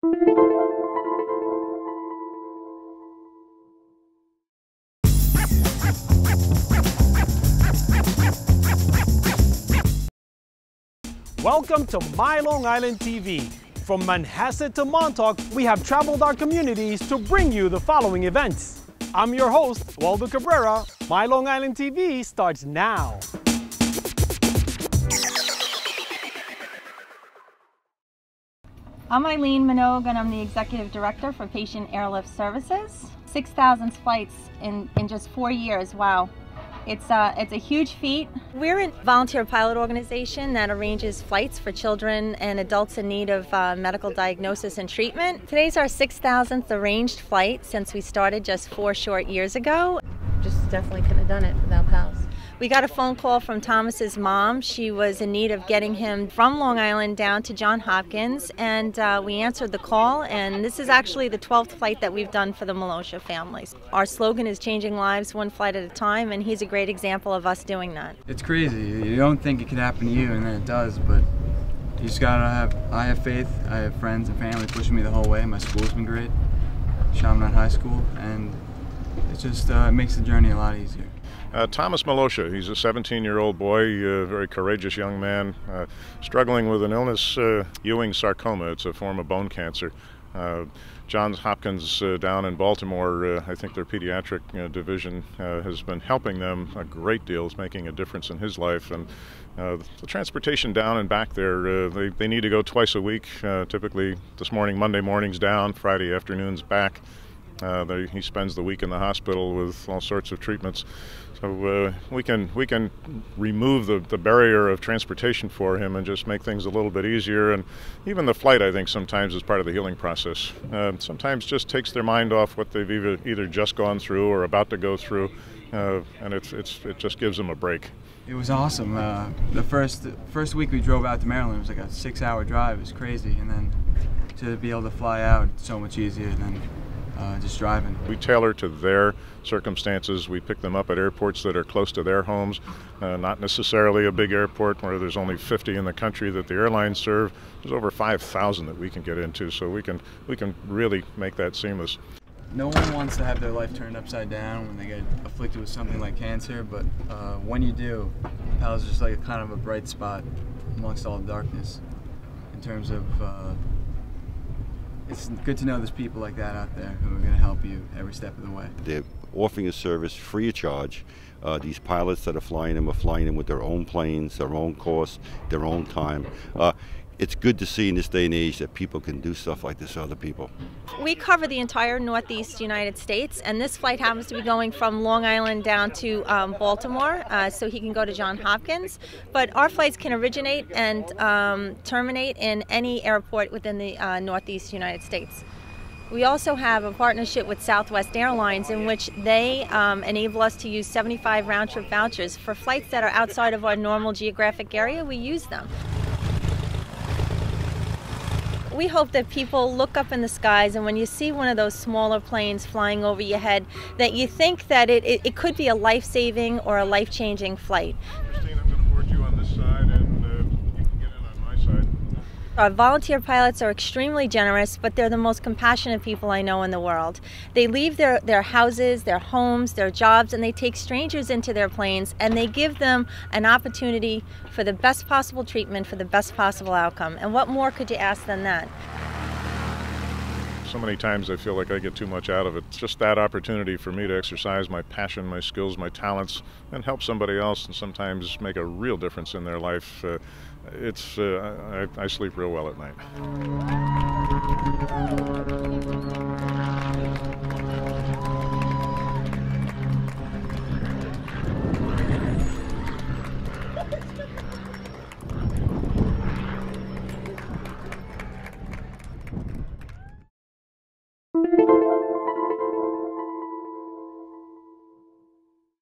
Welcome to MyLITV. From Manhasset to Montauk, we have traveled our communities to bring you the following events. I'm your host, Waldo Cabrera. MyLITV starts now. I'm Eileen Minogue, and I'm the Executive Director for Patient Airlift Services. 6,000 flights in just 4 years, wow. It's a huge feat. We're a volunteer pilot organization that arranges flights for children and adults in need of medical diagnosis and treatment. Today's our 6,000th arranged flight since we started just 4 short years ago. Just definitely couldn't have done it without pals. We got a phone call from Thomas's mom. She was in need of getting him from Long Island down to Johns Hopkins, and we answered the call, and this is actually the 12th flight that we've done for the Miloscia families. Our slogan is changing lives one flight at a time, and he's a great example of us doing that. It's crazy. You don't think it could happen to you, and then it does, but you just gotta I have faith. I have friends and family pushing me the whole way. My school's been great, Chaminade High School, and it just makes the journey a lot easier. Thomas Miloscia, he's a 17-year-old boy, a very courageous young man, struggling with an illness, Ewing sarcoma. It's a form of bone cancer. Johns Hopkins down in Baltimore, I think their pediatric division has been helping them a great deal. It's making a difference in his life. And the transportation down and back there, they need to go twice a week, typically this morning, Monday mornings down, Friday afternoons back. He spends the week in the hospital with all sorts of treatments. So we can remove the barrier of transportation for him and just make things a little bit easier. And even the flight, I think, sometimes is part of the healing process. Sometimes just takes their mind off what they've either just gone through or about to go through, and it just gives them a break. It was awesome. The first week we drove out to Maryland, it was like a 6-hour drive. It was crazy, and then to be able to fly out, it's so much easier than just driving. We tailor to their circumstances. We pick them up at airports that are close to their homes, not necessarily a big airport where there's only 50 in the country that the airlines serve. There's over 5,000 that we can get into, so we can really make that seamless. No one wants to have their life turned upside down when they get afflicted with something like cancer, but when you do, PAL's just like kind of a bright spot amongst all the darkness in terms of it's good to know there's people like that out there who are going to help you every step of the way. They're offering a service free of charge. These pilots that are flying them with their own planes, their own costs, their own time. It's good to see in this day and age that people can do stuff like this for other people. We cover the entire Northeast United States, and this flight happens to be going from Long Island down to Baltimore, so he can go to Johns Hopkins. But our flights can originate and terminate in any airport within the Northeast United States. We also have a partnership with Southwest Airlines in which they enable us to use 75 round-trip vouchers. For flights that are outside of our normal geographic area, we use them. We hope that people look up in the skies, and when you see one of those smaller planes flying over your head, that you think that it could be a life-saving or a life-changing flight. Christine, I'm going to board you on this side, and you can get in on my side. Our volunteer pilots are extremely generous, but they're the most compassionate people I know in the world. They leave their houses, their homes, their jobs, and they take strangers into their planes, and they give them an opportunity for the best possible treatment, for the best possible outcome. And what more could you ask than that? So many times I feel like I get too much out of it. It's just that opportunity for me to exercise my passion, my skills, my talents, and help somebody else, and sometimes make a real difference in their life. I sleep real well at night.